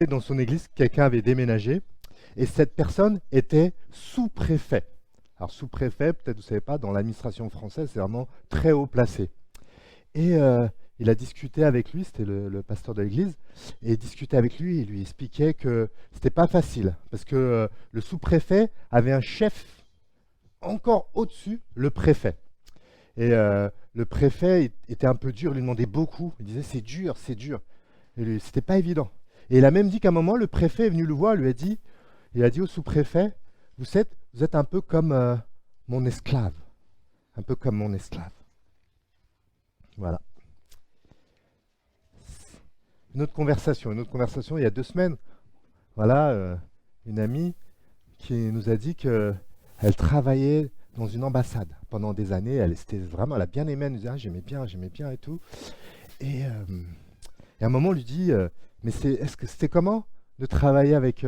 dans son église, quelqu'un avait déménagé et cette personne était sous-préfet. Alors sous-préfet, peut-être vous ne savez pas, dans l'administration française, c'est vraiment très haut placé. Et il a discuté avec lui, c'était le pasteur de l'église, et il discutait avec lui et lui expliquait que c'était pas facile parce que le sous-préfet avait un chef encore au-dessus, le préfet. Et le préfet était un peu dur, il lui demandait beaucoup. Il disait c'est dur, c'est dur. Et lui, c'était pas évident. Et il a même dit qu'à un moment, le préfet est venu le voir, il a dit au sous-préfet, vous êtes un peu comme mon esclave. Un peu comme mon esclave. Voilà. Une autre conversation il y a 2 semaines. Voilà, une amie qui nous a dit qu'elle travaillait dans une ambassade pendant des années. Elle a bien aimé, elle nous disait, ah, j'aimais bien et tout. Et à un moment, on lui dit, mais est-ce que c'était comment de travailler avec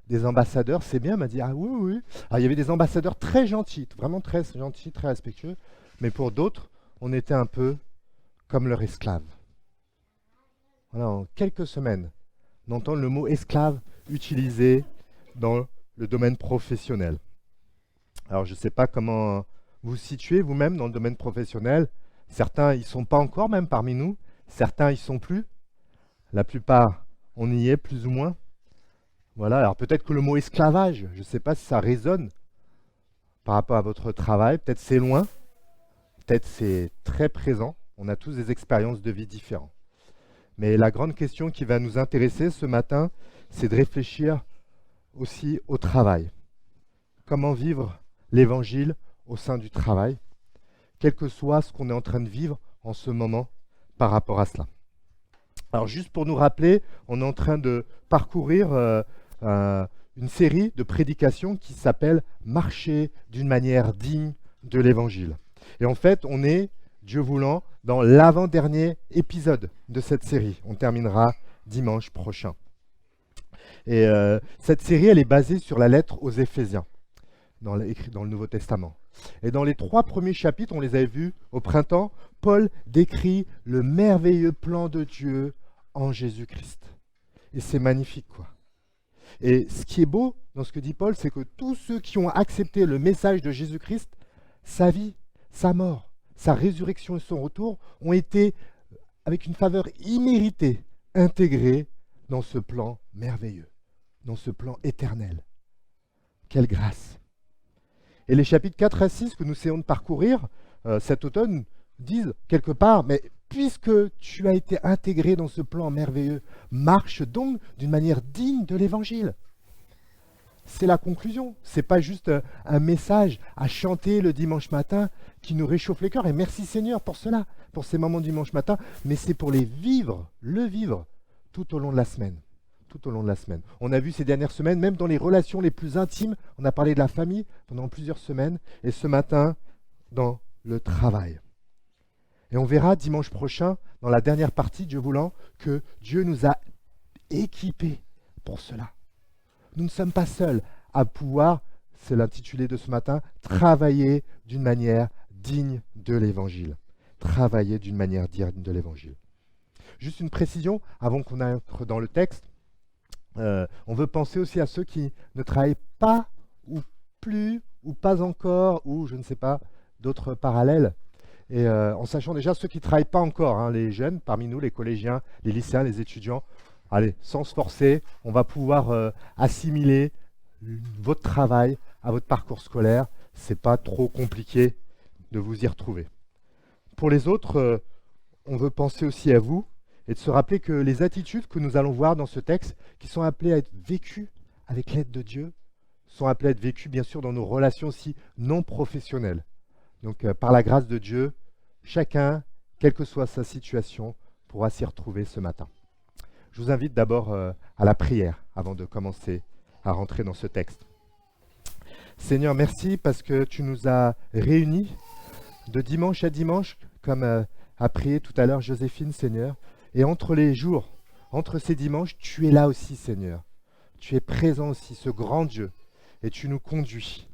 des ambassadeurs? C'est bien, elle m'a dit, ah oui, oui. Alors, il y avait des ambassadeurs très gentils, vraiment très gentils, très respectueux, mais pour d'autres, on était un peu comme leur esclave. Voilà, en quelques semaines, on entend le mot esclave utilisé dans le domaine professionnel. Alors, je ne sais pas comment vous vous situez vous-même dans le domaine professionnel. Certains, ils ne sont pas encore même parmi nous. Certains, ils ne sont plus. La plupart, on y est plus ou moins. Voilà, alors peut-être que le mot esclavage, je ne sais pas si ça résonne par rapport à votre travail. Peut-être c'est loin, peut-être c'est très présent. On a tous des expériences de vie différentes. Mais la grande question qui va nous intéresser ce matin, c'est de réfléchir aussi au travail. Comment vivre l'évangile au sein du travail, quel que soit ce qu'on est en train de vivre en ce moment par rapport à cela. Alors juste pour nous rappeler, on est en train de parcourir une série de prédications qui s'appelle Marcher d'une manière digne de l'évangile. Et en fait, on est, Dieu voulant, dans l'avant-dernier épisode de cette série. On terminera dimanche prochain. Et cette série, elle est basée sur la lettre aux Éphésiens, écrite dans le Nouveau Testament. Et dans les 3 premiers chapitres, on les avait vus au printemps, Paul décrit le merveilleux plan de Dieu en Jésus-Christ. Et c'est magnifique, quoi. Et ce qui est beau dans ce que dit Paul, c'est que tous ceux qui ont accepté le message de Jésus-Christ, sa vie, sa mort, sa résurrection et son retour, ont été, avec une faveur imméritée, intégrés dans ce plan merveilleux, dans ce plan éternel. Quelle grâce! Et les chapitres 4 à 6 que nous essayons de parcourir cet automne disent quelque part, mais puisque tu as été intégré dans ce plan merveilleux, marche donc d'une manière digne de l'évangile. C'est la conclusion. C'est pas juste un message à chanter le dimanche matin qui nous réchauffe les cœurs. Et merci Seigneur pour cela, pour ces moments de dimanche matin. Mais c'est pour le vivre tout au long de la semaine. Tout au long de la semaine. On a vu ces dernières semaines, même dans les relations les plus intimes, on a parlé de la famille pendant plusieurs semaines. Et ce matin, dans le travail. Et on verra dimanche prochain, dans la dernière partie, Dieu voulant, que Dieu nous a équipés pour cela. Nous ne sommes pas seuls à pouvoir, c'est l'intitulé de ce matin, travailler d'une manière digne de l'Évangile. Travailler d'une manière digne de l'Évangile. Juste une précision, avant qu'on entre dans le texte, on veut penser aussi à ceux qui ne travaillent pas, ou plus, ou pas encore, ou je ne sais pas, d'autres parallèles. Et en sachant déjà ceux qui ne travaillent pas encore, hein, les jeunes parmi nous, les collégiens, les lycéens, les étudiants, allez, sans se forcer, on va pouvoir assimiler votre travail à votre parcours scolaire. Ce n'est pas trop compliqué de vous y retrouver. Pour les autres, on veut penser aussi à vous et de se rappeler que les attitudes que nous allons voir dans ce texte, qui sont appelées à être vécues avec l'aide de Dieu, sont appelées à être vécues bien sûr dans nos relations aussi non professionnelles. Donc par la grâce de Dieu, chacun, quelle que soit sa situation, pourra s'y retrouver ce matin. Je vous invite d'abord à la prière avant de commencer à rentrer dans ce texte. Seigneur, merci parce que tu nous as réunis de dimanche à dimanche, comme a prié tout à l'heure Joséphine, Seigneur. Et entre les jours, entre ces dimanches, tu es là aussi, Seigneur. Tu es présent aussi, ce grand Dieu, et tu nous conduis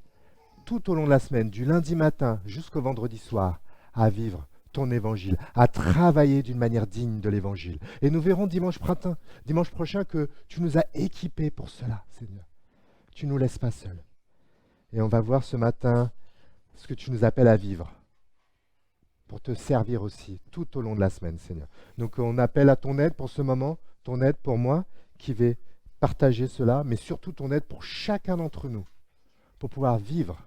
tout au long de la semaine, du lundi matin jusqu'au vendredi soir, à vivre ton évangile, à travailler d'une manière digne de l'évangile. Et nous verrons dimanche prochain que tu nous as équipés pour cela, Seigneur. Tu ne nous laisses pas seuls. Et on va voir ce matin ce que tu nous appelles à vivre pour te servir aussi tout au long de la semaine, Seigneur. Donc on appelle à ton aide pour ce moment, ton aide pour moi qui vais partager cela, mais surtout ton aide pour chacun d'entre nous, pour pouvoir vivre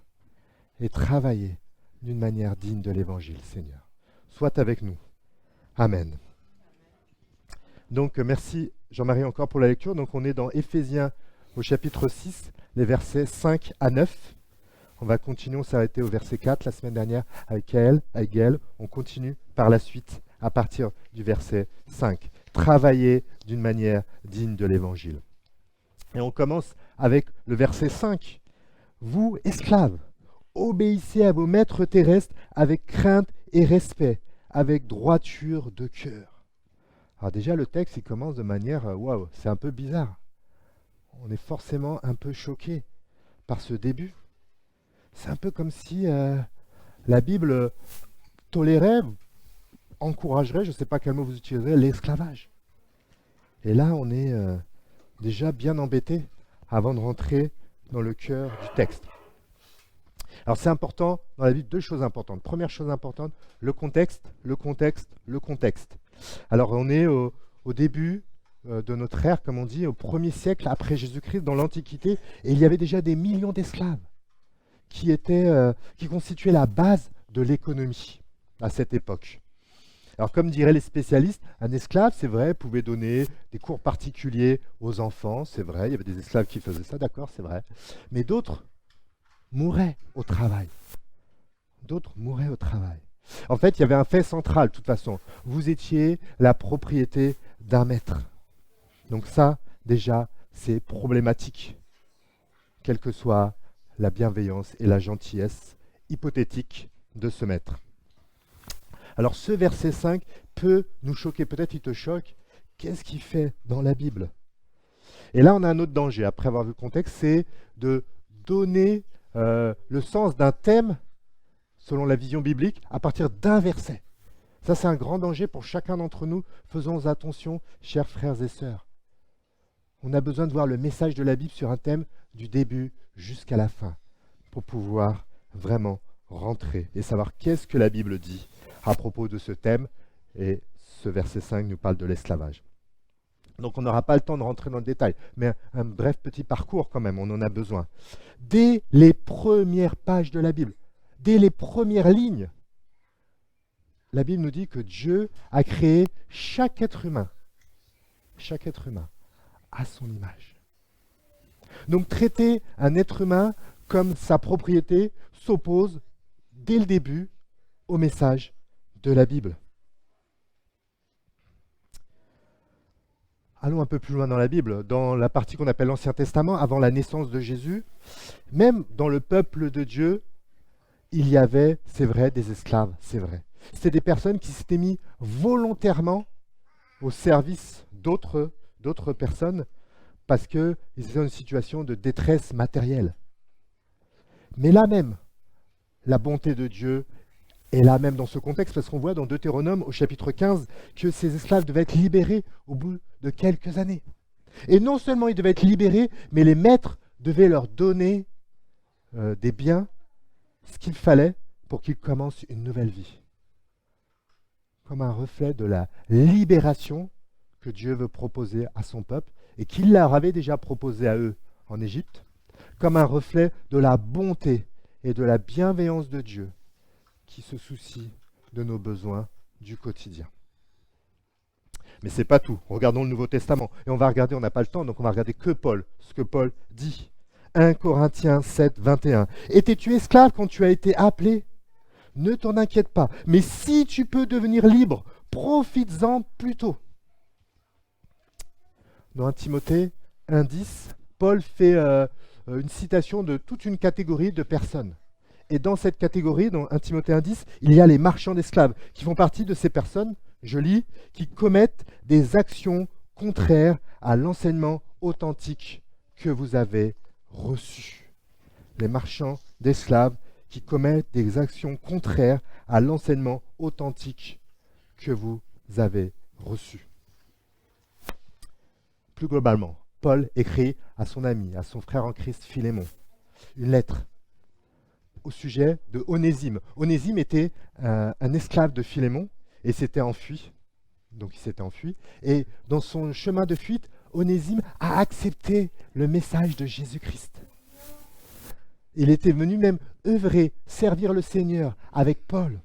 et travailler d'une manière digne de l'Évangile, Seigneur. Sois avec nous. Amen. Donc merci Jean-Marie encore pour la lecture. Donc on est dans Éphésiens au chapitre 6, les versets 5 à 9. On va continuer, on s'est arrêté au verset 4 la semaine dernière avec Gaël. On continue par la suite à partir du verset 5. Travailler d'une manière digne de l'Évangile. Et on commence avec le verset 5. Vous, esclaves, obéissez à vos maîtres terrestres avec crainte et respect, avec droiture de cœur. Alors déjà, le texte, il commence de manière, waouh, c'est un peu bizarre. On est forcément un peu choqué par ce début. C'est un peu comme si la Bible tolérait, encouragerait, je ne sais pas quel mot vous utiliserez, l'esclavage. Et là, on est déjà bien embêté avant de rentrer dans le cœur du texte. Alors c'est important, dans la Bible, deux choses importantes. Première chose importante, le contexte. Alors on est au début de notre ère, comme on dit, au 1er siècle après Jésus-Christ, dans l'Antiquité, et il y avait déjà des millions d'esclaves qui constituaient la base de l'économie à cette époque. Alors comme diraient les spécialistes, un esclave, c'est vrai, pouvait donner des cours particuliers aux enfants, c'est vrai, il y avait des esclaves qui faisaient ça, d'accord, c'est vrai. Mais d'autres mouraient au travail. En fait, il y avait un fait central, de toute façon. Vous étiez la propriété d'un maître. Donc ça, déjà, c'est problématique, quelle que soit la bienveillance et la gentillesse hypothétique de ce maître. Alors ce verset 5 peut nous choquer, peut-être il te choque. Qu'est-ce qu'il fait dans la Bible? Et là on a un autre danger, après avoir vu le contexte, c'est de donner le sens d'un thème, selon la vision biblique, à partir d'un verset. Ça c'est un grand danger pour chacun d'entre nous. Faisons attention, chers frères et sœurs. On a besoin de voir le message de la Bible sur un thème du début jusqu'à la fin, pour pouvoir vraiment rentrer et savoir qu'est-ce que la Bible dit à propos de ce thème, et ce verset 5 nous parle de l'esclavage. Donc on n'aura pas le temps de rentrer dans le détail, mais un bref petit parcours quand même, on en a besoin. Dès les premières pages de la Bible, dès les premières lignes, la Bible nous dit que Dieu a créé chaque être humain à son image. Donc traiter un être humain comme sa propriété s'oppose dès le début au message de la Bible. Allons un peu plus loin dans la Bible, dans la partie qu'on appelle l'Ancien Testament, avant la naissance de Jésus. Même dans le peuple de Dieu, il y avait, c'est vrai, des esclaves, c'est vrai. C'était des personnes qui s'étaient mis volontairement au service d'autres personnes parce qu'ils étaient dans une situation de détresse matérielle. Mais là même, la bonté de Dieu est là même dans ce contexte, parce qu'on voit dans Deutéronome au chapitre 15 que ces esclaves devaient être libérés au bout de quelques années. Et non seulement ils devaient être libérés, mais les maîtres devaient leur donner des biens, ce qu'il fallait pour qu'ils commencent une nouvelle vie. Comme un reflet de la libération que Dieu veut proposer à son peuple et qu'il leur avait déjà proposé à eux en Égypte, comme un reflet de la bonté et de la bienveillance de Dieu qui se soucie de nos besoins du quotidien. Mais ce n'est pas tout. Regardons le Nouveau Testament. Et on va regarder, on n'a pas le temps, donc on va regarder ce que Paul dit. 1 Corinthiens 7, 21. Étais-tu esclave quand tu as été appelé? Ne t'en inquiète pas. Mais si tu peux devenir libre, profites-en plutôt. Dans 1 Timothée 1, 10, Paul fait une citation de toute une catégorie de personnes. Et dans cette catégorie, dans 1 Timothée 1,10, il y a les marchands d'esclaves, qui font partie de ces personnes, je lis, qui commettent des actions contraires à l'enseignement authentique que vous avez reçu. Les marchands d'esclaves qui commettent des actions contraires à l'enseignement authentique que vous avez reçu. Plus globalement, Paul écrit à son ami, à son frère en Christ Philémon, une lettre au sujet de Onésime. Onésime était un esclave de Philémon et s'était enfui. Donc il s'était enfui. Et dans son chemin de fuite, Onésime a accepté le message de Jésus-Christ. Il était venu même œuvrer, servir le Seigneur avec Paul.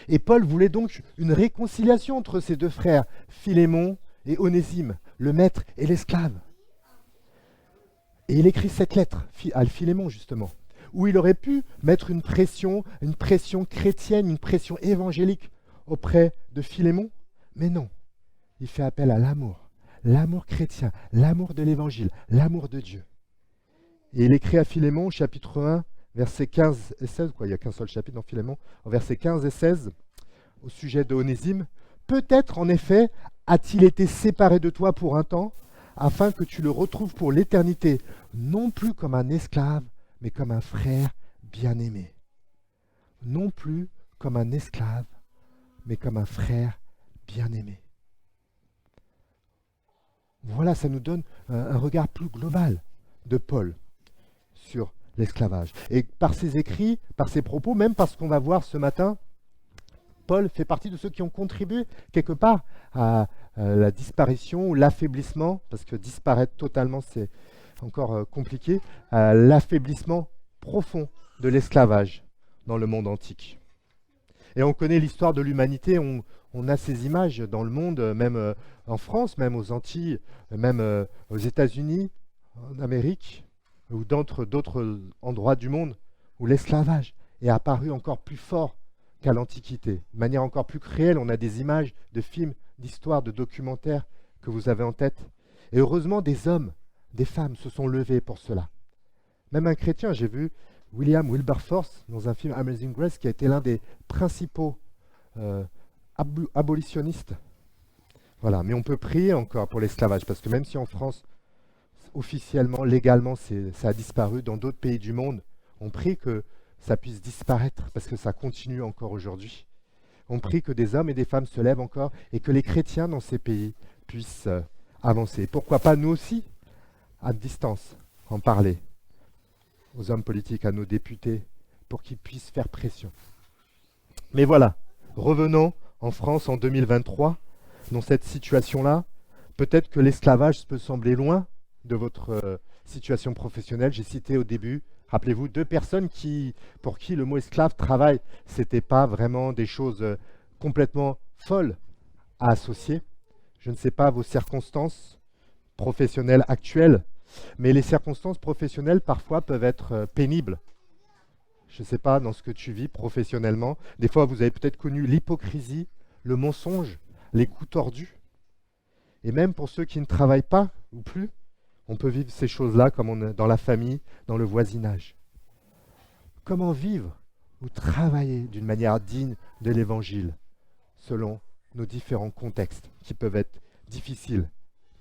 Et Paul voulait donc une réconciliation entre ses deux frères, Philémon et Onésime, le maître et l'esclave. Et il écrit cette lettre à Philémon, justement, où il aurait pu mettre une pression chrétienne, une pression évangélique auprès de Philémon, mais non. Il fait appel à l'amour chrétien, l'amour de l'évangile, l'amour de Dieu. Et il écrit à Philémon, chapitre 1, versets 15 et 16, il n'y a qu'un seul chapitre dans Philémon, en versets 15 et 16, au sujet de Onésime, « Peut-être, en effet, a-t-il été séparé de toi pour un temps, afin que tu le retrouves pour l'éternité, non plus comme un esclave, mais comme un frère bien-aimé. » Non plus comme un esclave, mais comme un frère bien-aimé. Voilà, ça nous donne un regard plus global de Paul sur l'esclavage. Et par ses écrits, par ses propos, même parce qu'on va voir ce matin, Paul fait partie de ceux qui ont contribué quelque part à la disparition ou l'affaiblissement, parce que disparaître totalement c'est encore compliqué, à l'affaiblissement profond de l'esclavage dans le monde antique. Et on connaît l'histoire de l'humanité, on a ces images dans le monde, même en France, même aux Antilles, même aux États-Unis, en Amérique, ou dans d'autres endroits du monde, où l'esclavage est apparu encore plus fort qu'à l'Antiquité. De manière encore plus réelle, on a des images de films, d'histoires, de documentaires que vous avez en tête. Et heureusement, des hommes, des femmes se sont levés pour cela. Même un chrétien, j'ai vu William Wilberforce dans un film Amazing Grace, qui a été l'un des principaux abolitionnistes. Voilà, mais on peut prier encore pour l'esclavage, parce que même si en France, officiellement, légalement, ça a disparu, dans d'autres pays du monde, on prie que ça puisse disparaître, parce que ça continue encore aujourd'hui. On prie que des hommes et des femmes se lèvent encore, et que les chrétiens dans ces pays puissent avancer. Pourquoi pas nous aussi, à distance, en parler aux hommes politiques, à nos députés, pour qu'ils puissent faire pression. Mais voilà, revenons en France en 2023, dans cette situation-là. Peut-être que l'esclavage peut sembler loin de votre situation professionnelle. J'ai cité au début, rappelez-vous, 2 personnes pour qui le mot esclave, travail, ce n'était pas vraiment des choses complètement folles à associer. Je ne sais pas vos circonstances professionnelles actuelles, mais les circonstances professionnelles parfois peuvent être pénibles. Je ne sais pas dans ce que tu vis professionnellement. Des fois, vous avez peut-être connu l'hypocrisie, le mensonge, les coups tordus. Et même pour ceux qui ne travaillent pas ou plus, on peut vivre ces choses-là comme on est dans la famille, dans le voisinage. Comment vivre ou travailler d'une manière digne de l'Évangile selon nos différents contextes qui peuvent être difficiles,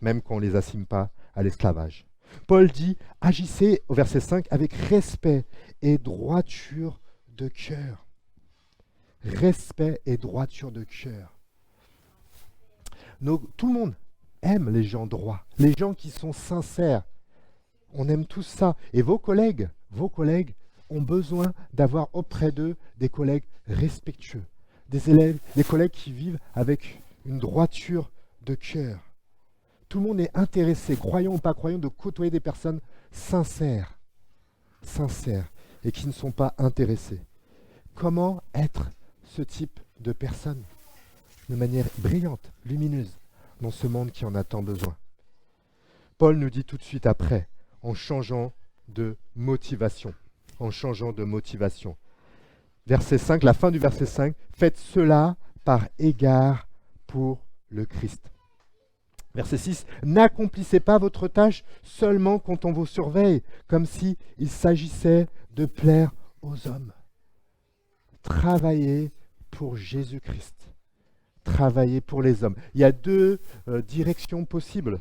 même quand on ne les assume pas à l'esclavage. Paul dit, agissez, au verset 5, avec respect et droiture de cœur. Respect et droiture de cœur. Tout le monde aime les gens droits, les gens qui sont sincères. On aime tous ça. Et vos collègues ont besoin d'avoir auprès d'eux des collègues respectueux, des élèves, des collègues qui vivent avec une droiture de cœur. Tout le monde est intéressé, croyant ou pas croyant, de côtoyer des personnes sincères et qui ne sont pas intéressées. Comment être ce type de personne de manière brillante, lumineuse, dans ce monde qui en a tant besoin? Paul nous dit tout de suite après, en changeant de motivation. Verset 5, la fin du verset 5, faites cela par égard pour le Christ. Verset 6, n'accomplissez pas votre tâche seulement quand on vous surveille, comme s'il s'agissait de plaire aux hommes. Travaillez pour Jésus-Christ. Travaillez pour les hommes. Il y a 2 directions possibles.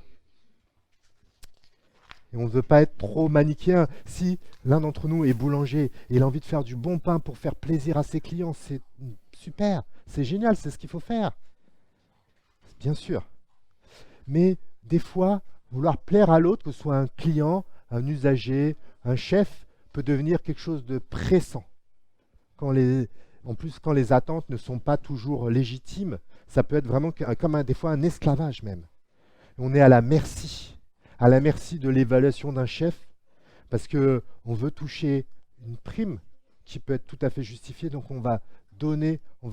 Et on ne veut pas être trop manichéen. Si l'un d'entre nous est boulanger et il a envie de faire du bon pain pour faire plaisir à ses clients, c'est super, c'est génial, c'est ce qu'il faut faire. Bien sûr. Mais des fois, vouloir plaire à l'autre, que ce soit un client, un usager, un chef, peut devenir quelque chose de pressant. En plus, quand les attentes ne sont pas toujours légitimes, ça peut être vraiment comme des fois un esclavage même. On est à la merci de l'évaluation d'un chef, parce qu'on veut toucher une prime qui peut être tout à fait justifiée, donc on va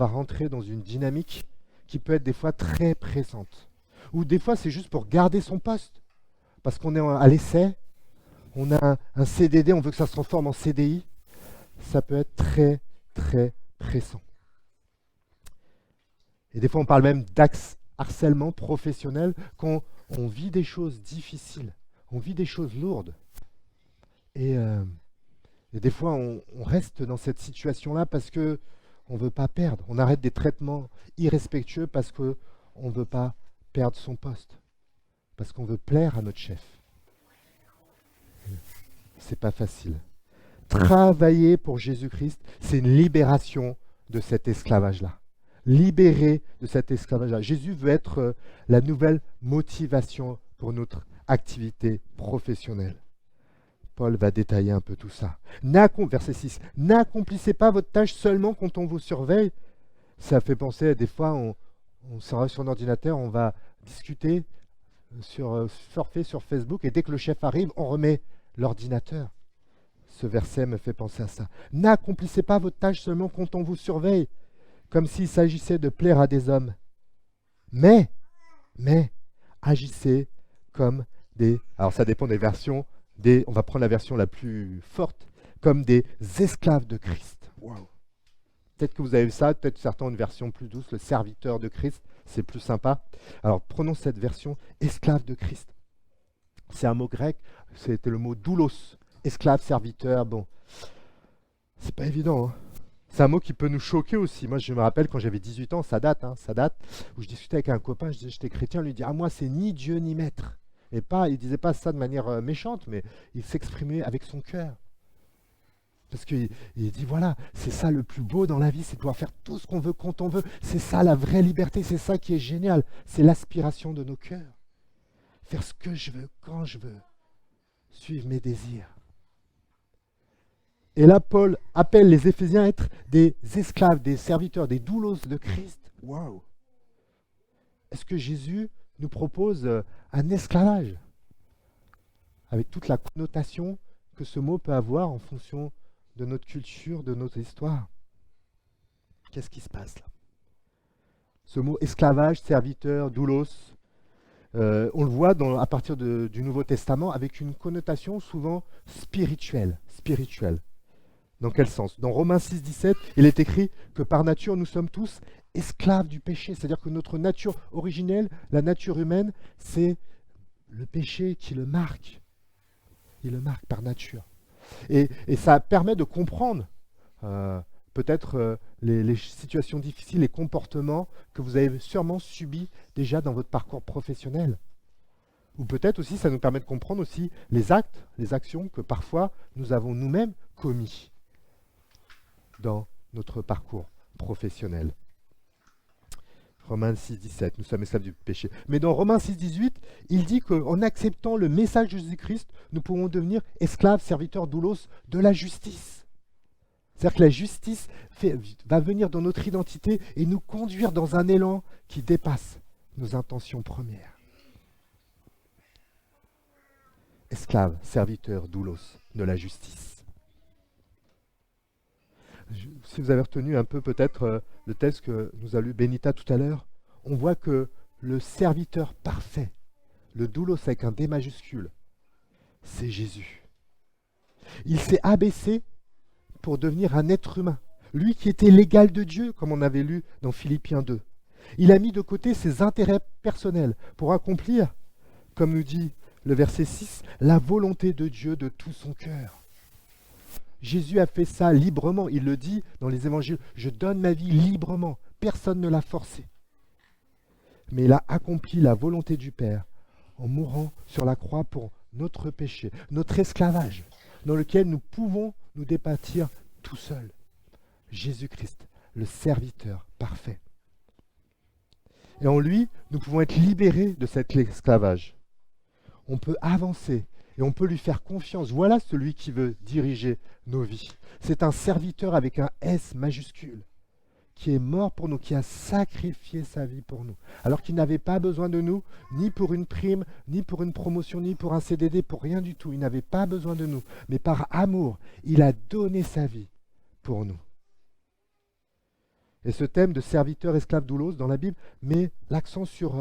rentrer dans une dynamique qui peut être des fois très pressante. Ou des fois, c'est juste pour garder son poste, parce qu'on est à l'essai, on a un CDD, on veut que ça se transforme en CDI. Ça peut être très, très pressant. Et des fois, on parle même harcèlement professionnel quand on vit des choses difficiles, on vit des choses lourdes. Et des fois, on reste dans cette situation-là parce qu'on ne veut pas perdre. On arrête des traitements irrespectueux parce qu'on ne veut pas perdre son poste, parce qu'on veut plaire à notre chef. C'est pas facile. Travailler pour Jésus-Christ, c'est une libération de cet esclavage-là. Libéré de cet esclavage-là. Jésus veut être la nouvelle motivation pour notre activité professionnelle. Paul va détailler un peu tout ça. Verset 6. N'accomplissez pas votre tâche seulement quand on vous surveille. Ça fait penser à des fois, on sera sur un ordinateur, on va discuter, surfer sur Facebook, et dès que le chef arrive, on remet l'ordinateur. Ce verset me fait penser à ça. N'accomplissez pas votre tâche seulement quand on vous surveille, comme s'il s'agissait de plaire à des hommes. Mais, agissez comme des... Alors ça dépend des versions, on va prendre la version la plus forte, comme des esclaves de Christ. Wow. Peut-être que vous avez vu ça, peut-être certains ont une version plus douce, le serviteur de Christ, c'est plus sympa. Alors prenons cette version, esclave de Christ. C'est un mot grec, c'était le mot doulos, esclave, serviteur, bon. C'est pas évident, hein. C'est un mot qui peut nous choquer aussi. Moi, je me rappelle quand j'avais 18 ans, ça date, où je discutais avec un copain, je disais, j'étais chrétien, lui dit, moi, c'est ni Dieu ni maître. Et pas, il disait pas ça de manière méchante, mais il s'exprimait avec son cœur. Parce qu'il dit, voilà, c'est ça le plus beau dans la vie, c'est de pouvoir faire tout ce qu'on veut quand on veut. C'est ça la vraie liberté, c'est ça qui est génial. C'est l'aspiration de nos cœurs. Faire ce que je veux, quand je veux. Suivre mes désirs. Et là, Paul appelle les Éphésiens à être des esclaves, des serviteurs, des doulos de Christ. Waouh! Est-ce que Jésus nous propose un esclavage? Avec toute la connotation que ce mot peut avoir en fonction de notre culture, de notre histoire. Qu'est-ce qui se passe là? Ce mot esclavage, serviteur, doulos, on le voit à partir du Nouveau Testament avec une connotation souvent spirituelle. Dans quel sens? Dans Romains 6, 17, il est écrit que par nature, nous sommes tous esclaves du péché. C'est-à-dire que notre nature originelle, la nature humaine, c'est le péché qui le marque. Il le marque par nature. Et ça permet de comprendre peut-être les situations difficiles, les comportements que vous avez sûrement subis déjà dans votre parcours professionnel. Ou peut-être aussi, ça nous permet de comprendre aussi les actes, les actions que parfois nous avons nous-mêmes commis dans notre parcours professionnel. Romains 6, 17, nous sommes esclaves du péché. Mais dans Romains 6, 18, il dit qu'en acceptant le message de Jésus-Christ, nous pouvons devenir esclaves, serviteurs, doulos de la justice. C'est-à-dire que la justice va venir dans notre identité et nous conduire dans un élan qui dépasse nos intentions premières. Esclaves, serviteurs, doulos de la justice. Si vous avez retenu un peu peut-être le texte que nous a lu Benita tout à l'heure, on voit que le serviteur parfait, le doulos avec un D majuscule, c'est Jésus. Il s'est abaissé pour devenir un être humain, lui qui était l'égal de Dieu, comme on avait lu dans Philippiens 2. Il a mis de côté ses intérêts personnels pour accomplir, comme nous dit le verset 6, la volonté de Dieu de tout son cœur. Jésus a fait ça librement, il le dit dans les évangiles, je donne ma vie librement, personne ne l'a forcé. Mais il a accompli la volonté du Père en mourant sur la croix pour notre péché, notre esclavage, dans lequel nous pouvons nous dépâtir tout seuls. Jésus-Christ, le serviteur parfait. Et en lui, nous pouvons être libérés de cet esclavage. On peut avancer et on peut lui faire confiance. Voilà celui qui veut diriger nos vies. C'est un serviteur avec un S majuscule, qui est mort pour nous, qui a sacrifié sa vie pour nous, alors qu'il n'avait pas besoin de nous, ni pour une prime, ni pour une promotion, ni pour un CDD, pour rien du tout. Il n'avait pas besoin de nous, mais par amour, il a donné sa vie pour nous. Et ce thème de serviteur, esclave, doulos dans la Bible met l'accent sur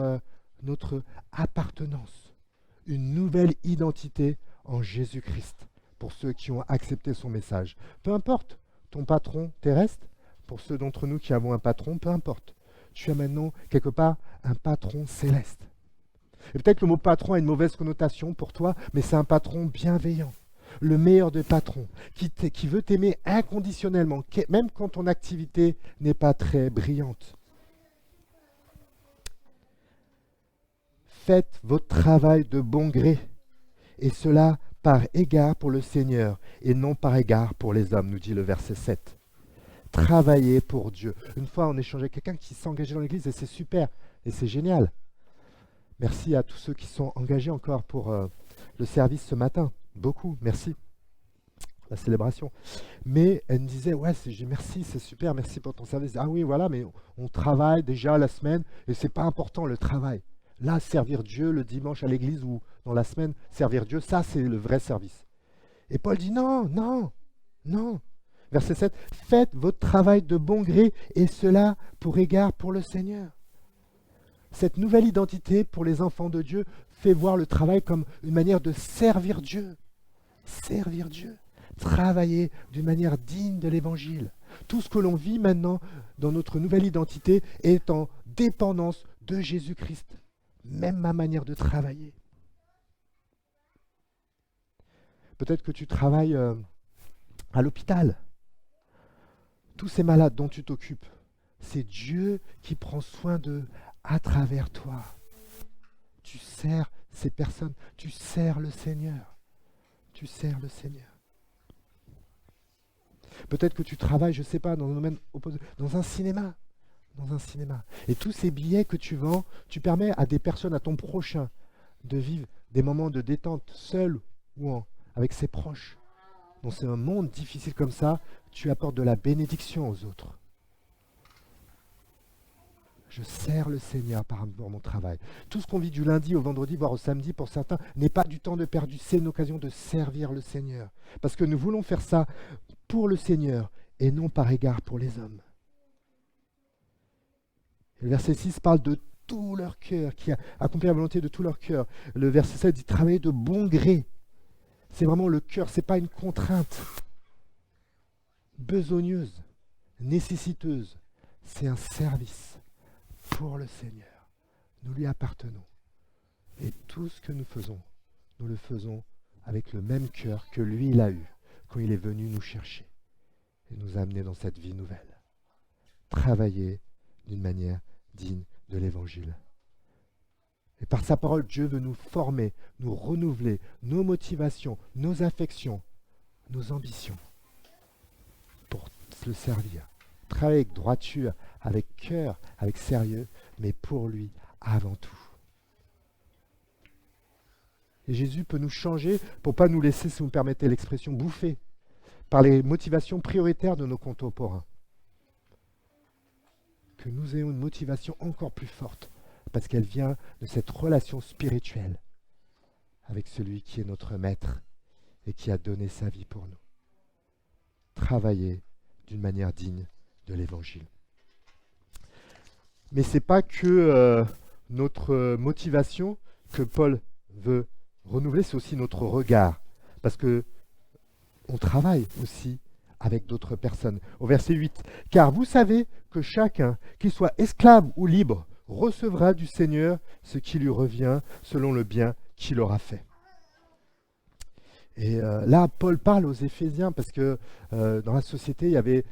notre appartenance, une nouvelle identité en Jésus-Christ, pour ceux qui ont accepté son message. Peu importe ton patron terrestre, pour ceux d'entre nous qui avons un patron, peu importe. Tu as maintenant, quelque part, un patron céleste. Et peut-être le mot patron a une mauvaise connotation pour toi, mais c'est un patron bienveillant, le meilleur des patrons, qui veut t'aimer inconditionnellement, même quand ton activité n'est pas très brillante. Faites votre travail de bon gré, et cela par égard pour le Seigneur, et non par égard pour les hommes, nous dit le verset 7. Travailler pour Dieu. Une fois, on échangeait avec quelqu'un qui s'est engagé dans l'église et c'est super, et c'est génial. Merci à tous ceux qui sont engagés encore pour le service ce matin. Beaucoup, merci. La célébration. Mais elle me disait, ouais, merci, c'est super, merci pour ton service. Ah oui, voilà, mais on travaille déjà la semaine et c'est pas important le travail. Là, servir Dieu le dimanche à l'église ou dans la semaine, servir Dieu, ça c'est le vrai service. Et Paul dit non, non, non. Verset 7, faites votre travail de bon gré et cela pour égard pour le Seigneur. Cette nouvelle identité pour les enfants de Dieu fait voir le travail comme une manière de servir Dieu. Servir Dieu. Travailler d'une manière digne de l'Évangile. Tout ce que l'on vit maintenant dans notre nouvelle identité est en dépendance de Jésus-Christ. Même ma manière de travailler. Peut-être que tu travailles à l'hôpital. Tous ces malades dont tu t'occupes, c'est Dieu qui prend soin d'eux à travers toi. Tu sers ces personnes, tu sers le Seigneur. Tu sers le Seigneur. Peut-être que tu travailles, je ne sais pas, dans un domaine opposé, dans un cinéma. Dans un cinéma. Et tous ces billets que tu vends, tu permets à des personnes, à ton prochain, de vivre des moments de détente, seul ou avec ses proches. Dans ce monde difficile comme ça, tu apportes de la bénédiction aux autres. Je sers le Seigneur par mon travail. Tout ce qu'on vit du lundi au vendredi, voire au samedi pour certains, n'est pas du temps de perdu. C'est une occasion de servir le Seigneur. Parce que nous voulons faire ça pour le Seigneur et non par égard pour les hommes. Le verset 6 parle de tout leur cœur, qui a accompli la volonté de tout leur cœur. Le verset 7 dit travailler de bon gré. C'est vraiment le cœur, ce n'est pas une contrainte besogneuse, nécessiteuse. C'est un service pour le Seigneur. Nous lui appartenons. Et tout ce que nous faisons, nous le faisons avec le même cœur que lui, il a eu quand il est venu nous chercher et nous amener dans cette vie nouvelle. Travailler d'une manière digne de l'Évangile. Et par sa parole, Dieu veut nous former, nous renouveler nos motivations, nos affections, nos ambitions pour le servir. Travailler avec droiture, avec cœur, avec sérieux, mais pour lui avant tout. Et Jésus peut nous changer pour ne pas nous laisser, si vous me permettez l'expression, bouffer par les motivations prioritaires de nos contemporains. Que nous ayons une motivation encore plus forte, parce qu'elle vient de cette relation spirituelle avec celui qui est notre maître et qui a donné sa vie pour nous. Travailler d'une manière digne de l'Évangile. Mais ce n'est pas que notre motivation que Paul veut renouveler, c'est aussi notre regard. Parce que on travaille aussi avec d'autres personnes. Au verset 8, « Car vous savez que chacun, qu'il soit esclave ou libre, recevra du Seigneur ce qui lui revient selon le bien qu'il aura fait. » Et là, Paul parle aux Éphésiens parce que dans la société, il y avait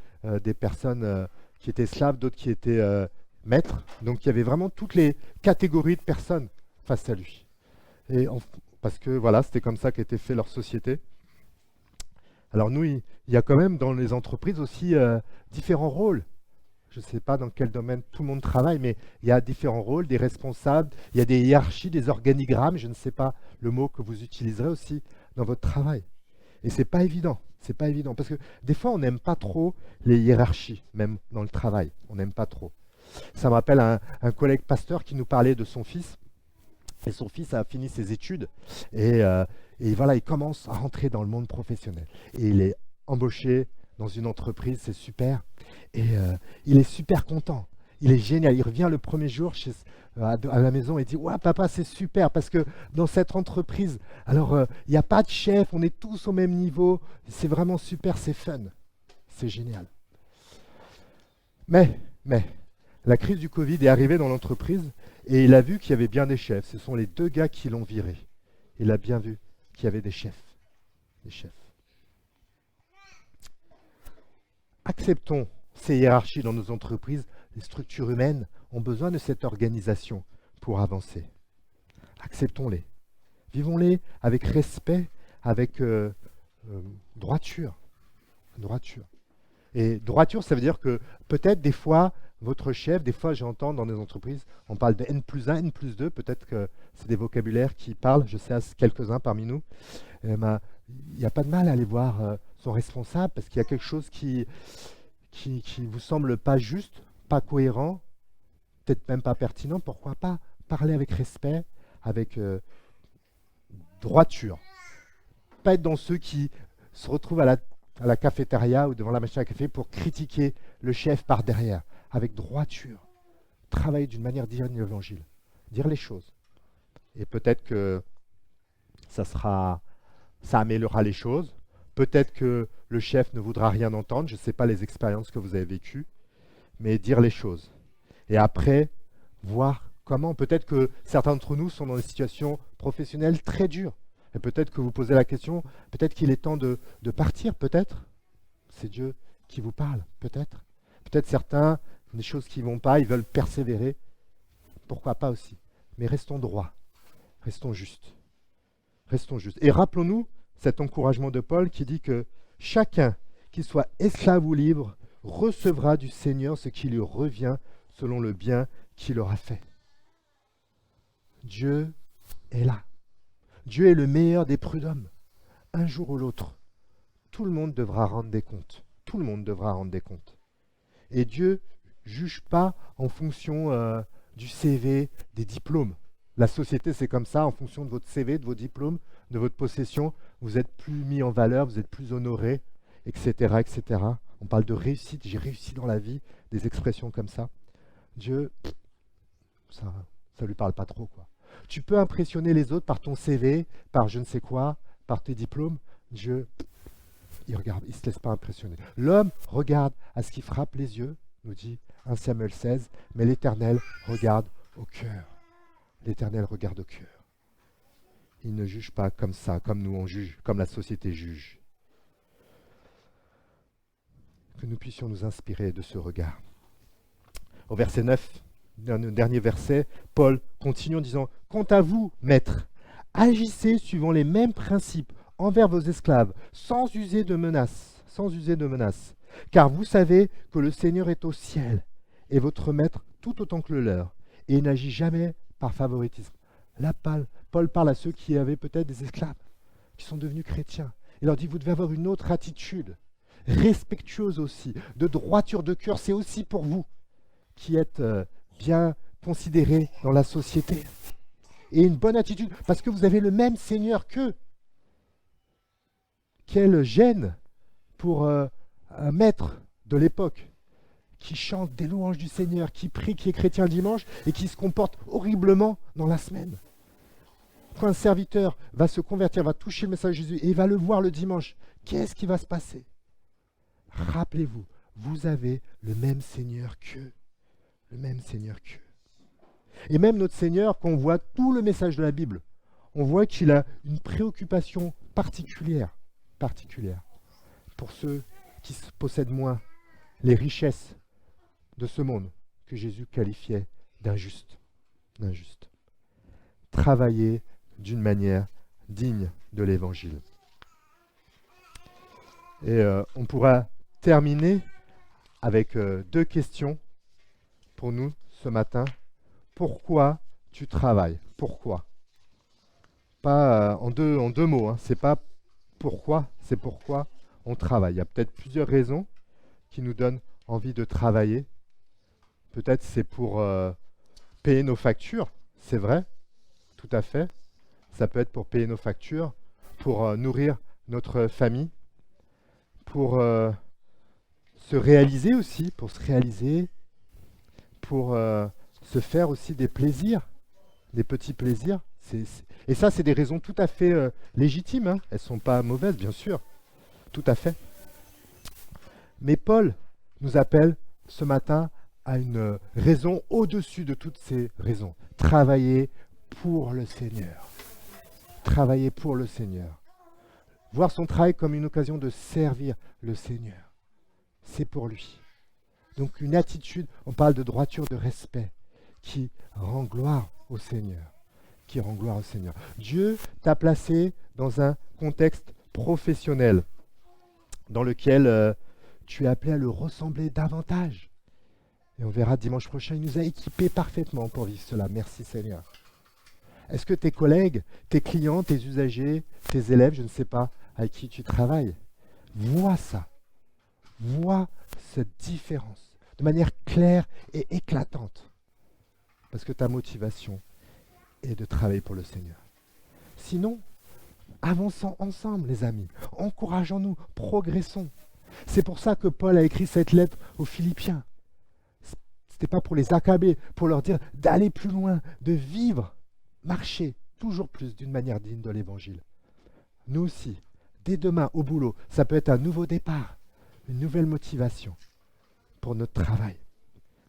des personnes qui étaient esclaves, d'autres qui étaient maîtres. Donc il y avait vraiment toutes les catégories de personnes face à lui. Et parce que voilà, c'était comme ça qu'était fait leur société. Alors nous, il y a quand même dans les entreprises aussi différents rôles. Je ne sais pas dans quel domaine tout le monde travaille, mais il y a différents rôles, des responsables, il y a des hiérarchies, des organigrammes, je ne sais pas le mot que vous utiliserez aussi dans votre travail. Et c'est pas évident, parce que des fois on n'aime pas trop les hiérarchies, même dans le travail, on n'aime pas trop. Ça me rappelle un collègue pasteur qui nous parlait de son fils, et son fils a fini ses études, et, euh, et voilà, il commence à rentrer dans le monde professionnel. Et il est embauché dans une entreprise, c'est super, et il est super content. Il est génial. Il revient le premier jour à la maison et dit ouais, papa, c'est super parce que dans cette entreprise, alors il n'y a pas de chef, on est tous au même niveau. C'est vraiment super, c'est fun. C'est génial. Mais, la crise du Covid est arrivée dans l'entreprise et il a vu qu'il y avait bien des chefs. Ce sont les deux gars qui l'ont viré. Il a bien vu qu'il y avait des chefs. Des chefs. Acceptons ces hiérarchies dans nos entreprises. Les structures humaines ont besoin de cette organisation pour avancer. Acceptons-les. Vivons-les avec respect, avec droiture. Droiture. Et droiture, ça veut dire que peut-être des fois, votre chef, des fois j'entends dans des entreprises, on parle de N+1, N+2, peut-être que c'est des vocabulaires qui parlent, je sais à quelques-uns parmi nous. Il n'y a pas de mal à aller voir son responsable parce qu'il y a quelque chose qui vous semble pas juste, pas cohérent, peut-être même pas pertinent. Pourquoi pas parler avec respect, avec droiture. Pas être dans ceux qui se retrouvent à la cafétéria ou devant la machine à café pour critiquer le chef par derrière, avec droiture. Travailler d'une manière digne de l'évangile. Dire les choses. Et peut-être que ça améliorera les choses. Peut-être que le chef ne voudra rien entendre. Je ne sais pas les expériences que vous avez vécues. Mais dire les choses. Et après, voir comment. Peut-être que certains d'entre nous sont dans des situations professionnelles très dures. Et peut-être que vous posez la question, peut-être qu'il est temps de partir, peut-être. C'est Dieu qui vous parle, peut-être. Peut-être certains, des choses qui ne vont pas, ils veulent persévérer. Pourquoi pas aussi. Mais restons droits, restons justes. Restons justes. Et rappelons-nous cet encouragement de Paul qui dit que chacun, qu'il soit esclave ou libre, recevra du Seigneur ce qui lui revient selon le bien qu'il aura fait. Dieu est là. Dieu est le meilleur des prud'hommes. Un jour ou l'autre, tout le monde devra rendre des comptes. Tout le monde devra rendre des comptes. Et Dieu ne juge pas en fonction du CV, des diplômes. La société, c'est comme ça, en fonction de votre CV, de vos diplômes, de votre possession, vous êtes plus mis en valeur, vous êtes plus honoré, etc., etc. On parle de réussite, j'ai réussi dans la vie, des expressions comme ça. Dieu, ça lui parle pas trop, quoi. Tu peux impressionner les autres par ton CV, par je ne sais quoi, par tes diplômes. Dieu, il regarde, il ne se laisse pas impressionner. L'homme regarde à ce qui frappe les yeux, nous dit 1 Samuel 16, mais l'Éternel regarde au cœur. L'Éternel regarde au cœur. Il ne juge pas comme ça, comme nous on juge, comme la société juge. Que nous puissions nous inspirer de ce regard. Au verset 9, le dernier verset, Paul continue en disant « Quant à vous, maîtres, agissez suivant les mêmes principes envers vos esclaves, sans user de menaces, car vous savez que le Seigneur est au ciel, et votre maître tout autant que le leur, et il n'agit jamais par favoritisme. » Là, Paul parle à ceux qui avaient peut-être des esclaves, qui sont devenus chrétiens. Il leur dit « Vous devez avoir une autre attitude, respectueuse aussi, de droiture de cœur, c'est aussi pour vous qui êtes bien considérés dans la société. Et une bonne attitude, parce que vous avez le même Seigneur qu'eux. » Quelle gêne pour un maître de l'époque qui chante des louanges du Seigneur, qui prie, qui est chrétien le dimanche et qui se comporte horriblement dans la semaine. Quand un serviteur va se convertir, va toucher le message de Jésus et il va le voir le dimanche, qu'est-ce qui va se passer? Rappelez-vous, vous avez le même Seigneur qu'eux. Le même Seigneur qu'eux. Et même notre Seigneur, quand on voit tout le message de la Bible, on voit qu'il a une préoccupation particulière pour ceux qui possèdent moins les richesses de ce monde que Jésus qualifiait d'injuste. Travailler d'une manière digne de l'Évangile. Et on pourra terminer avec deux questions pour nous ce matin. Pourquoi tu travailles? Pourquoi? Pas en deux mots, hein. C'est pas pourquoi, c'est pourquoi on travaille. Il y a peut-être plusieurs raisons qui nous donnent envie de travailler. Peut-être c'est pour payer nos factures, c'est vrai, tout à fait. Ça peut être pour payer nos factures, pour nourrir notre famille, pour se réaliser aussi, pour se réaliser, pour se faire aussi des plaisirs, des petits plaisirs. Et ça, c'est des raisons tout à fait légitimes, hein. Elles ne sont pas mauvaises, bien sûr, tout à fait. Mais Paul nous appelle ce matin à une raison au-dessus de toutes ces raisons. Travailler pour le Seigneur. Travailler pour le Seigneur. Voir son travail comme une occasion de servir le Seigneur. C'est pour lui. Donc une attitude, on parle de droiture, de respect, qui rend gloire au Seigneur. Qui rend gloire au Seigneur. Dieu t'a placé dans un contexte professionnel dans lequel tu es appelé à le ressembler davantage. Et on verra dimanche prochain, il nous a équipés parfaitement pour vivre cela. Merci Seigneur. Est-ce que tes collègues, tes clients, tes usagers, tes élèves, je ne sais pas, avec qui tu travailles, voient ça, voient cette différence de manière claire et éclatante? Parce que ta motivation est de travailler pour le Seigneur. Sinon, avançons ensemble, les amis. Encourageons-nous, progressons. C'est pour ça que Paul a écrit cette lettre aux Philippiens. Ce n'était pas pour les accabler, pour leur dire d'aller plus loin, de vivre, marcher toujours plus d'une manière digne de l'Évangile. Nous aussi, dès demain au boulot, ça peut être un nouveau départ, une nouvelle motivation pour notre travail.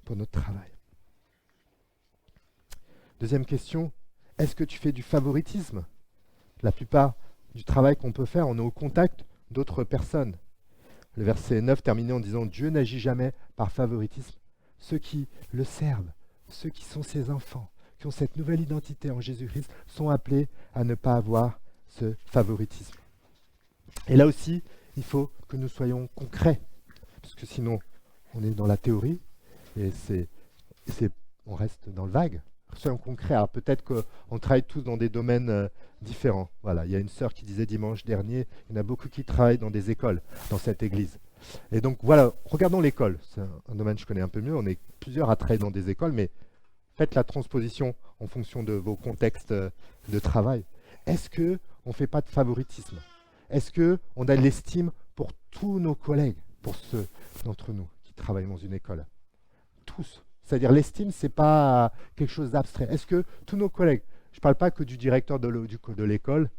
Pour notre travail. Deuxième question, est-ce que tu fais du favoritisme? La plupart du travail qu'on peut faire, on est au contact d'autres personnes. Le verset 9 terminé en disant « Dieu n'agit jamais par favoritisme. Ceux qui le servent, ceux qui sont ses enfants, qui ont cette nouvelle identité en Jésus-Christ, sont appelés à ne pas avoir ce favoritisme. » Et là aussi, il faut que nous soyons concrets, parce que sinon, on est dans la théorie et on reste dans le vague. Soyons concrets. Alors peut-être qu'on travaille tous dans des domaines différents. Voilà, il y a une sœur qui disait dimanche dernier, il y en a beaucoup qui travaillent dans des écoles, dans cette église. Et donc voilà, regardons l'école. C'est un domaine que je connais un peu mieux. On est plusieurs à travailler dans des écoles, mais faites la transposition en fonction de vos contextes de travail. Est-ce qu'on ne fait pas de favoritisme? Est-ce qu'on a de l'estime pour tous nos collègues, pour ceux d'entre nous qui travaillent dans une école? Tous. C'est-à-dire l'estime, ce n'est pas quelque chose d'abstrait. Est-ce que tous nos collègues, je ne parle pas que du directeur de l'école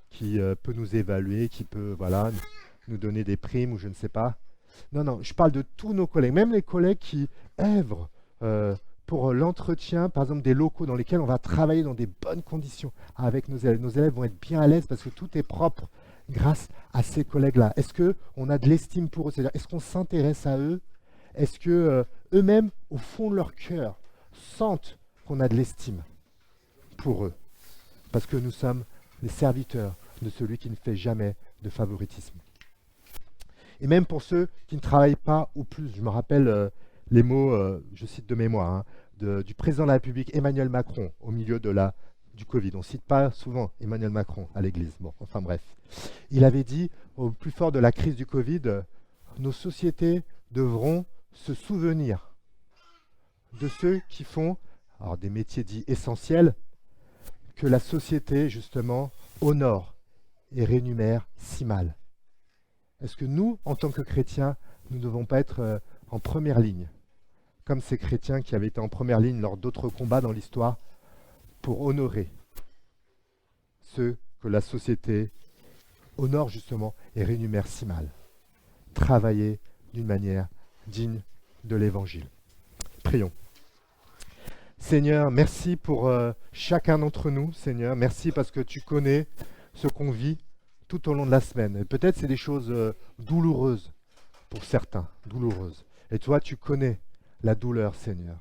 qui peut nous évaluer, qui peut nous donner des primes ou je ne sais pas. Non, je parle de tous nos collègues, même les collègues qui œuvrent pour l'entretien, par exemple, des locaux dans lesquels on va travailler dans des bonnes conditions avec nos élèves. Nos élèves vont être bien à l'aise parce que tout est propre grâce à ces collègues-là. Est-ce qu'on a de l'estime pour eux? C'est-à-dire, est-ce qu'on s'intéresse à eux? Est-ce que eux-mêmes, au fond de leur cœur, sentent qu'on a de l'estime pour eux? Parce que nous sommes les serviteurs de celui qui ne fait jamais de favoritisme. Et même pour ceux qui ne travaillent pas ou plus, je me rappelle les mots, je cite de mémoire, du président de la République Emmanuel Macron au milieu du Covid. On ne cite pas souvent Emmanuel Macron à l'église. Bon, enfin bref. Il avait dit, au plus fort de la crise du Covid, nos sociétés devront se souvenir de ceux qui font des métiers dits essentiels que la société, justement, honore et rémunère si mal. Est-ce que nous, en tant que chrétiens, nous ne devons pas être en première ligne, comme ces chrétiens qui avaient été en première ligne lors d'autres combats dans l'histoire, pour honorer ceux que la société honore justement et rémunère si mal? Travailler d'une manière digne de l'Évangile. Prions. Seigneur, merci pour chacun d'entre nous, Seigneur. Merci parce que tu connais ce qu'on vit tout au long de la semaine. Et peut-être c'est des choses douloureuses pour certains, douloureuses. Et toi, tu connais la douleur, Seigneur.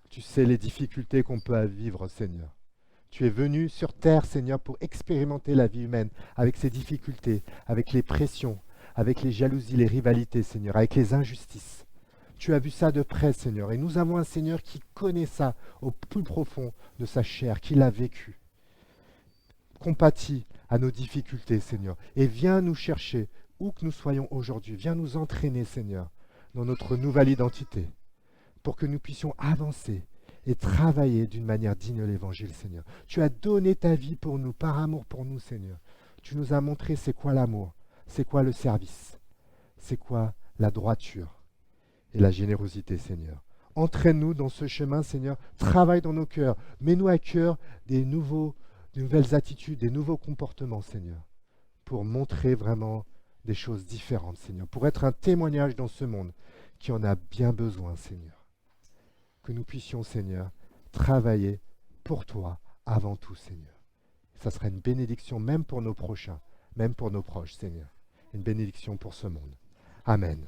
Tu sais les difficultés qu'on peut vivre, Seigneur. Tu es venu sur terre, Seigneur, pour expérimenter la vie humaine avec ses difficultés, avec les pressions, avec les jalousies, les rivalités, Seigneur, avec les injustices. Tu as vu ça de près, Seigneur, et nous avons un Seigneur qui connaît ça au plus profond de sa chair, qui l'a vécu. Compatis à nos difficultés, Seigneur, et viens nous chercher où que nous soyons aujourd'hui. Viens nous entraîner, Seigneur, dans notre nouvelle identité, pour que nous puissions avancer et travailler d'une manière digne de l'Évangile, Seigneur. Tu as donné ta vie pour nous, par amour pour nous, Seigneur. Tu nous as montré c'est quoi l'amour, c'est quoi le service, c'est quoi la droiture et la générosité, Seigneur. Entraîne-nous dans ce chemin, Seigneur. Travaille dans nos cœurs. Mets-nous à cœur des nouvelles attitudes, des nouveaux comportements, Seigneur, pour montrer vraiment des choses différentes, Seigneur, pour être un témoignage dans ce monde qui en a bien besoin, Seigneur. Que nous puissions, Seigneur, travailler pour toi avant tout, Seigneur. Ça sera une bénédiction même pour nos prochains, même pour nos proches, Seigneur. Une bénédiction pour ce monde. Amen.